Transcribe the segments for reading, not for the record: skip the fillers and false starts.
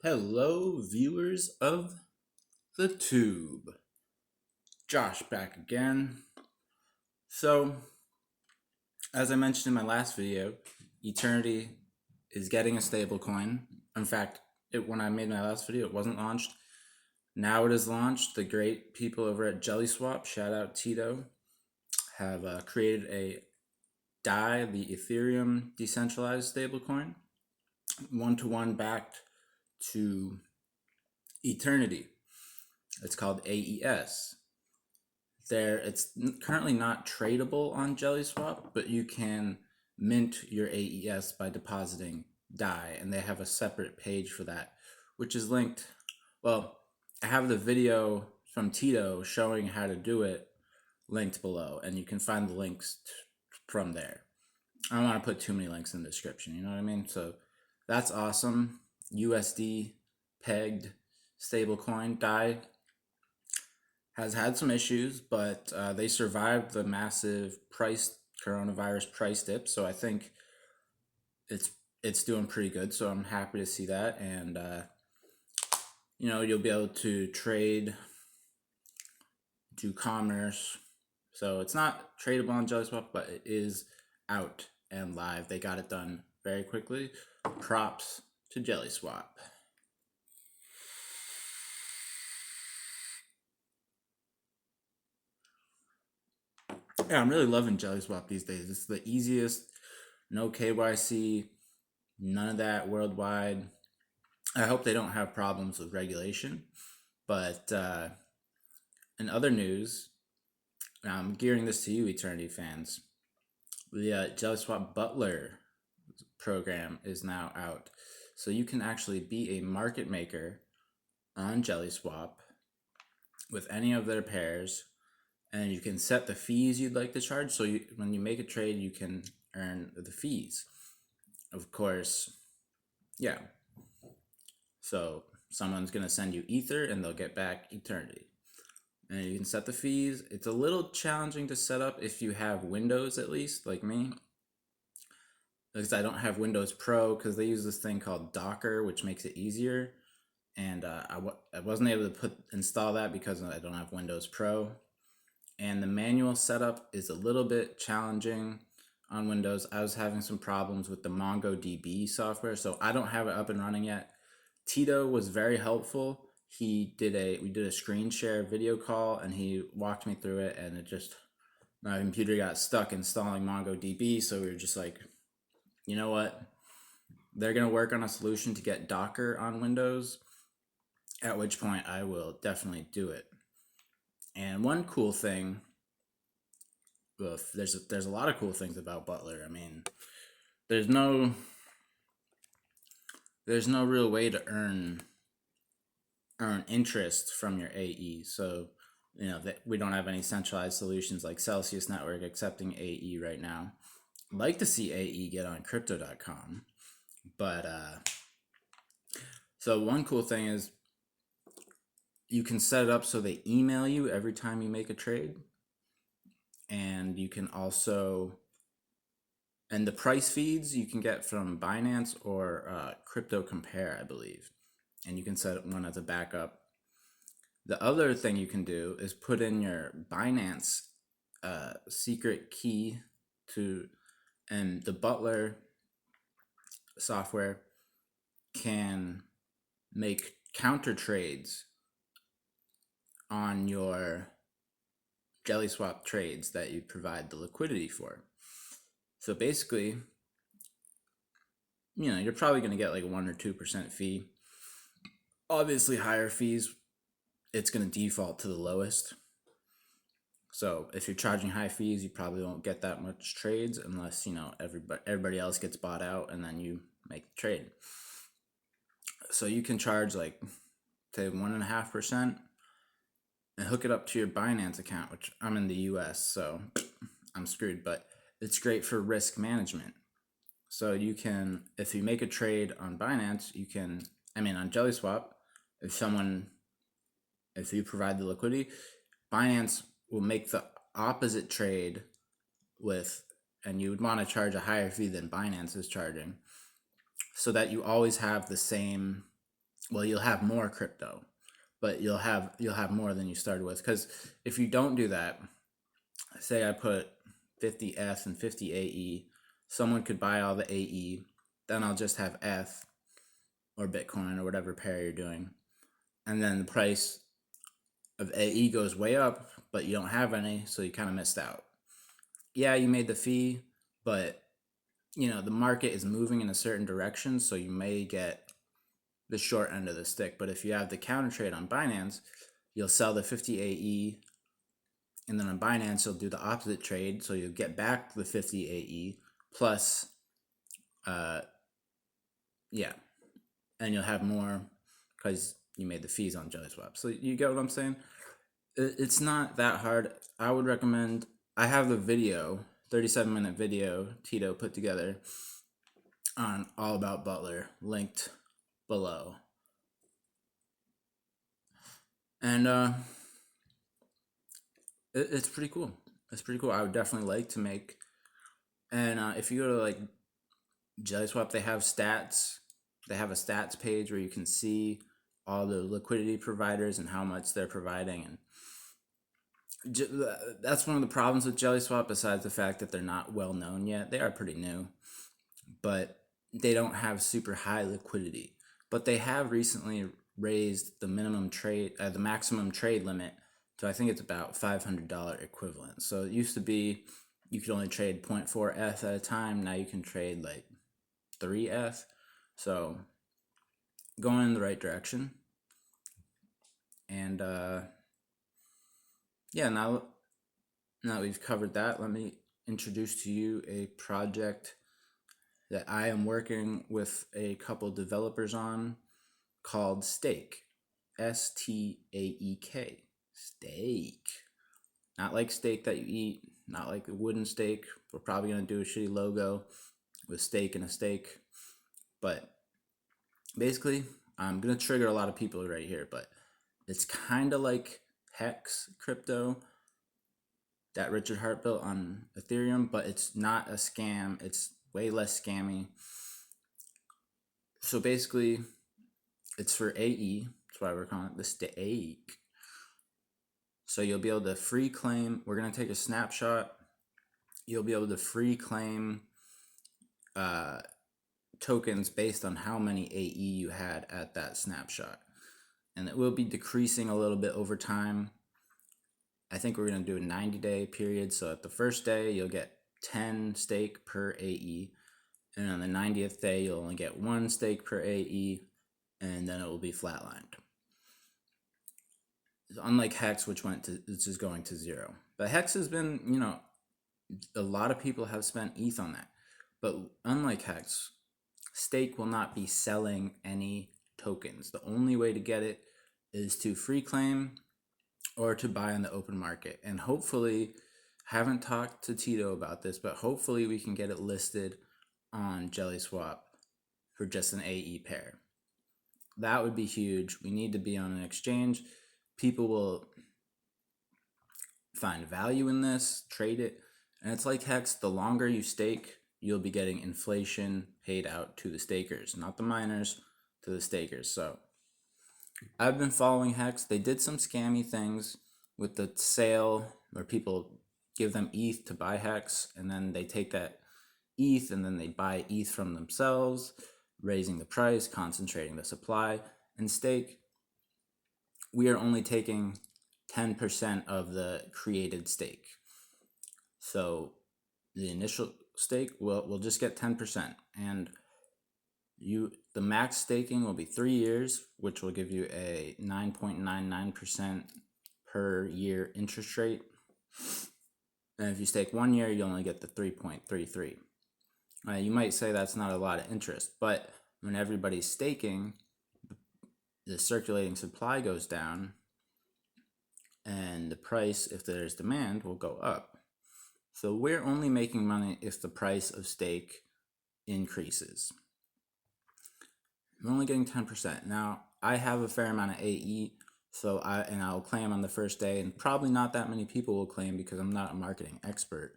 Hello, viewers of the tube. Josh back again. So, as I mentioned in my last video, Eternity is getting a stablecoin. In fact, when I made my last video, it wasn't launched. Now it is launched. The great people over at JellySwap, shout out Tito, have created a DAI, the Ethereum decentralized stablecoin, one-to-one backed to Eternity. It's called AES. It's currently not tradable on JellySwap, but you can mint your AES by depositing DAI, and they have a separate page for that, which is linked. Well, I have the video from Tito showing how to do it linked below, and you can find the links from there. I don't want to put too many links in the description, you know what I mean? So that's awesome. USD pegged stablecoin DAI has had some issues, but they survived the massive coronavirus price dip. So I think it's doing pretty good. So I'm happy to see that, and you'll be able to trade, do commerce. So it's not tradable on JellySwap, but it is out and live. They got it done very quickly. Props to JellySwap. Yeah, I'm really loving JellySwap these days. It's the easiest, no KYC, none of that worldwide. I hope they don't have problems with regulation. But in other news, I'm gearing this to you, Eternity fans. The JellySwap Butler program is now out. So you can actually be a market maker on JellySwap with any of their pairs, and you can set the fees you'd like to charge. So when you make a trade, you can earn the fees. Of course, yeah. So someone's going to send you Ether, and they'll get back Eternity. And you can set the fees. It's a little challenging to set up if you have Windows, at least, like me. Because I don't have Windows Pro, because they use this thing called Docker, which makes it easier. And I wasn't able to install that because I don't have Windows Pro. And the manual setup is a little bit challenging on Windows. I was having some problems with the MongoDB software, so I don't have it up and running yet. Tito was very helpful. We did a screen share video call, and he walked me through it, and my computer got stuck installing MongoDB, so we were just like, you know what? They're going to work on a solution to get Docker on Windows, at which point I will definitely do it. And one cool thing, well, there's a lot of cool things about Butler. I mean, there's no real way to earn interest from your AE. So, we don't have any centralized solutions like Celsius Network accepting AE right now. I'd like to see AE get on crypto.com. But so one cool thing is you can set it up so they email you every time you make a trade. And you can also, and the price feeds you can get from Binance or Crypto Compare, I believe. And you can set one as a backup. The other thing you can do is put in your Binance secret key and the Butler software can make counter trades on your JellySwap trades that you provide the liquidity for. So basically, you're probably going to get like 1 or 2% fee. Obviously, higher fees, it's going to default to the lowest. So if you're charging high fees, you probably won't get that much trades unless, everybody else gets bought out and then you make the trade. So you can charge like, say, 1.5% and hook it up to your Binance account, which I'm in the US, so I'm screwed, but it's great for risk management. So you can, if you make a trade on Binance, on JellySwap, if you provide the liquidity, Binance will make the opposite trade and you would want to charge a higher fee than Binance is charging, so that you always have the same well, you'll have more crypto, but you'll have more than you started with. Because if you don't do that, say I put 50 F and 50 AE, someone could buy all the AE, then I'll just have F or Bitcoin or whatever pair you're doing, and then the price of AE goes way up, but you don't have any, so you kind of missed out. Yeah, you made the fee, but the market is moving in a certain direction, so you may get the short end of the stick. But if you have the counter trade on Binance, you'll sell the 50 AE, and then on Binance you'll do the opposite trade, so you'll get back the 50 AE plus, yeah, and you'll have more because you made the fees on JellySwap. So you get what I'm saying? It's not that hard. I would recommend. I have the video, 37-minute video Tito put together on all about Butler, linked below. And it's pretty cool. It's pretty cool. I would definitely like to make. And if you go to like JellySwap, they have stats. They have a stats page where you can see all the liquidity providers and how much they're providing. And that's one of the problems with JellySwap, besides the fact that they're not well known yet. They are pretty new, but they don't have super high liquidity. But they have recently raised the maximum trade limit to, I think it's about $500 equivalent. So it used to be you could only trade 0.4 F at a time. Now you can trade like 3 F. So going in the right direction. And yeah, now that we've covered that, let me introduce to you a project that I am working with a couple developers on called STAEK. STAEK. Steak. Not like steak that you eat, not like a wooden steak. We're probably going to do a shitty logo with steak and a steak. But basically, I'm going to trigger a lot of people right here, but it's kind of like HEX crypto that Richard Hart built on Ethereum, but it's not a scam. It's way less scammy. So basically, it's for AE. That's why we're calling it the STAEK. So you'll be able to free claim. We're going to take a snapshot. You'll be able to free claim tokens based on how many AE you had at that snapshot. And it will be decreasing a little bit over time. I think we're going to do a 90-day period. So at the first day, you'll get 10 stake per AE. And on the 90th day, you'll only get 1 stake per AE. And then it will be flatlined. Unlike HEX, which is going to 0. But HEX has been, a lot of people have spent ETH on that. But unlike HEX, STAEK will not be selling any tokens. The only way to get it is to free claim or to buy on the open market. And hopefully, haven't talked to Tito about this, but hopefully we can get it listed on JellySwap for just an AE pair. That would be huge. We need to be on an exchange. People will find value in this, trade it. And it's like HEX, the longer you stake, you'll be getting inflation paid out to the stakers, not the miners, to the stakers. So I've been following HEX. They did some scammy things with the sale where people give them ETH to buy HEX, and then they take that ETH and then they buy ETH from themselves, raising the price, concentrating the supply. And STAEK, we are only taking 10% of the created stake. So the initial stake we'll just get 10%, and the max staking will be 3 years, which will give you a 9.99% per year interest rate. And if you stake 1 year, you only get the 3.33. You might say that's not a lot of interest, but when everybody's staking, the circulating supply goes down, and the price, if there's demand, will go up. So we're only making money if the price of STAEK increases. We're only getting 10%. Now, I have a fair amount of AE, and I'll claim on the first day, and probably not that many people will claim because I'm not a marketing expert,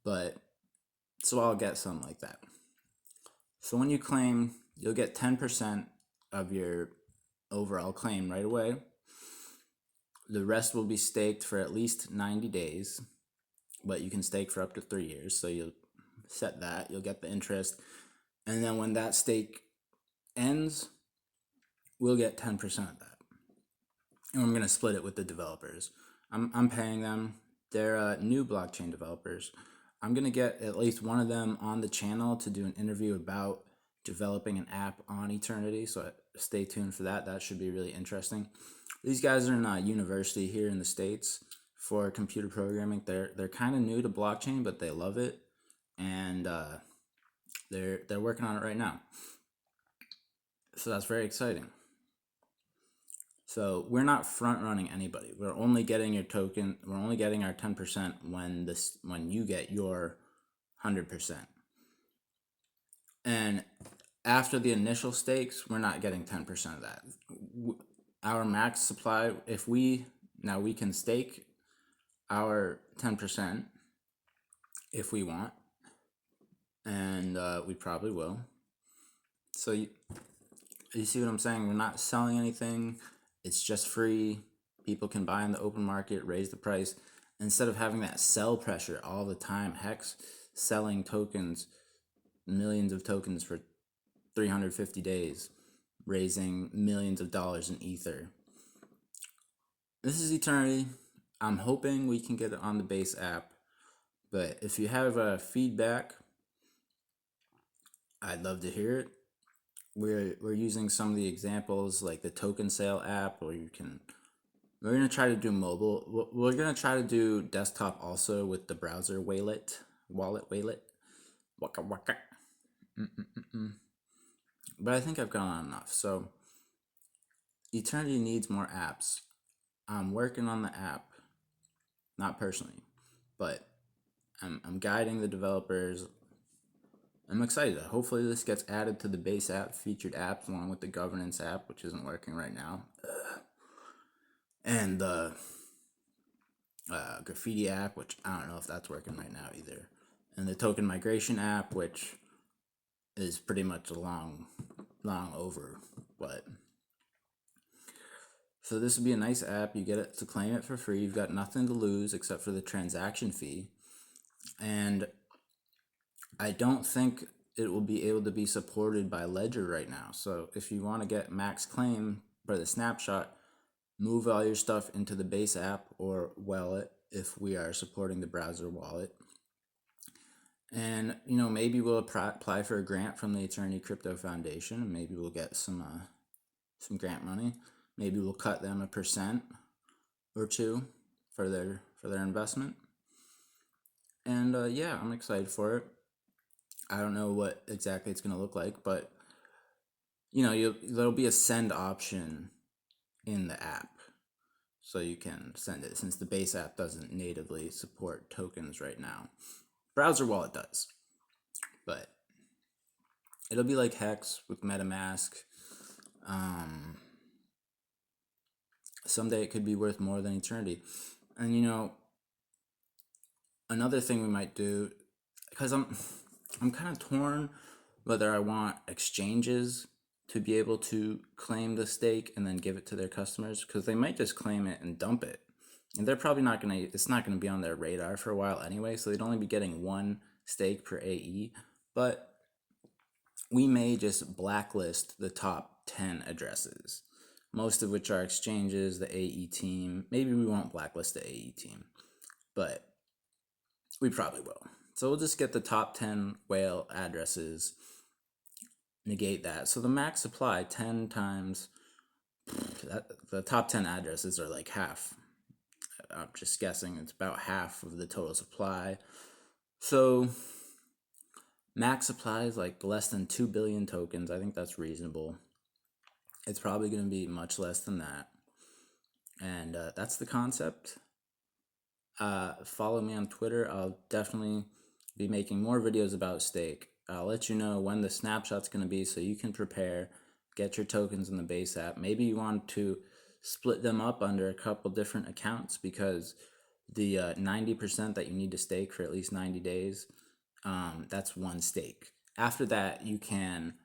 but so I'll get some like that. So when you claim, you'll get 10% of your overall claim right away. The rest will be staked for at least 90 days, but you can stake for up to 3 years. So you'll set that, you'll get the interest. And then when that stake ends, we'll get 10% of that. And I'm going to split it with the developers. I'm paying them. They're new blockchain developers. I'm going to get at least one of them on the channel to do an interview about developing an app on Eternity. So stay tuned for that. That should be really interesting. These guys are in a university here in the States for computer programming. They're kind of new to blockchain, but they love it, and they're working on it right now. So that's very exciting. So we're not front running anybody. We're only getting your token. We're only getting our 10% when you get your 100%. And after the initial stakes, we're not getting 10% of that. Our max supply, if we can stake our 10% if we want, and we probably will. So you see what I'm saying? We're not selling anything. It's just free. People can buy in the open market, raise the price. Instead of having that sell pressure all the time, HEX selling tokens, millions of tokens for 350 days, raising millions of dollars in Ether. This is Eternity. I'm hoping we can get it on the base app. But if you have feedback, I'd love to hear it. We're using some of the examples like the token sale app, or we're going to try to do mobile. We're going to try to do desktop also with the browser wallet. Waka waka. But I think I've gone on enough. So Eternity needs more apps. I'm working on the app, not personally, but I'm guiding the developers. I'm excited. Hopefully this gets added to the base app, featured apps, along with the governance app, which isn't working right now. And the graffiti app, which I don't know if that's working right now either. And the token migration app, which is pretty much long over. But so this would be a nice app. You get it to claim it for free. You've got nothing to lose except for the transaction fee. And I don't think it will be able to be supported by Ledger right now. So if you want to get max claim for the snapshot, move all your stuff into the base app or wallet if we are supporting the browser wallet. And maybe we'll apply for a grant from the Eternity Crypto Foundation, and maybe we'll get some grant money. Maybe we'll cut them 1% or 2% for their investment. And yeah, I'm excited for it. I don't know what exactly it's going to look like, but there'll be a send option in the app, so you can send it, since the base app doesn't natively support tokens right now. Browser wallet does, but it'll be like HEX with MetaMask. Someday it could be worth more than Eternity. And another thing we might do, because I'm kind of torn whether I want exchanges to be able to claim the stake and then give it to their customers, because they might just claim it and dump it. And they're probably not going to, it's not going to be on their radar for a while anyway, so they'd only be getting one stake per AE. But we may just blacklist the top 10 addresses, most of which are exchanges, the AE team. Maybe we won't blacklist the AE team, but we probably will. So we'll just get the top 10 whale addresses, negate that. So the max supply 10 times, the top 10 addresses are like half. I'm just guessing it's about half of the total supply. So max supply is like less than 2 billion tokens. I think that's reasonable. It's probably going to be much less than that. And that's the concept. Follow me on Twitter. I'll definitely be making more videos about STAEK. I'll let you know when the snapshot's going to be so you can prepare, get your tokens in the base app. Maybe you want to split them up under a couple different accounts, because the 90% that you need to stake for at least 90 days, that's one stake. After that, you can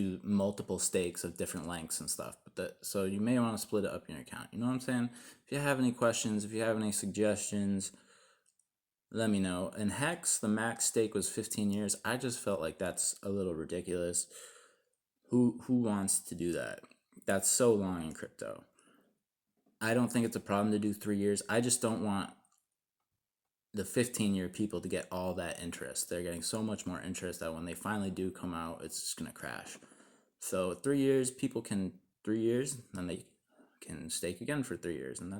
do multiple stakes of different lengths and stuff. So you may want to split it up in your account. You know what I'm saying? If you have any questions, if you have any suggestions, let me know. In HEX, the max stake was 15 years. I just felt like that's a little ridiculous. Who wants to do that? That's so long in crypto. I don't think it's a problem to do 3 years. I just don't want the 15-year people to get all that interest. They're getting so much more interest that when they finally do come out, it's just going to crash. So 3 years, people can 3 years, then they can stake again for 3 years. And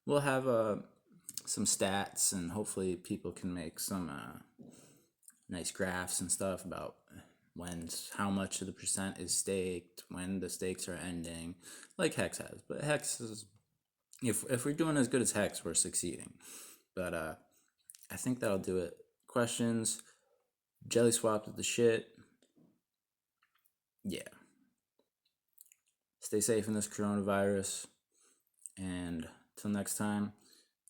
we'll have some stats, and hopefully people can make some nice graphs and stuff about how much of the percent is staked, when the stakes are ending, like HEX has. But HEX is, if we're doing as good as HEX, we're succeeding. But I think that'll do it. Questions? Jelly swapped with the shit. Yeah. Stay safe in this coronavirus. And till next time,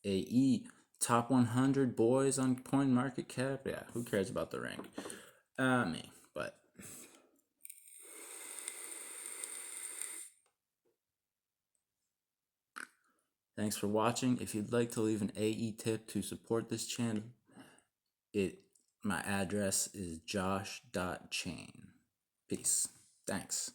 AE top 100 boys on CoinMarketCap. Yeah, who cares about the rank? Me. But thanks for watching. If you'd like to leave an AE tip to support this channel, my address is josh.chain. Peace. Thanks.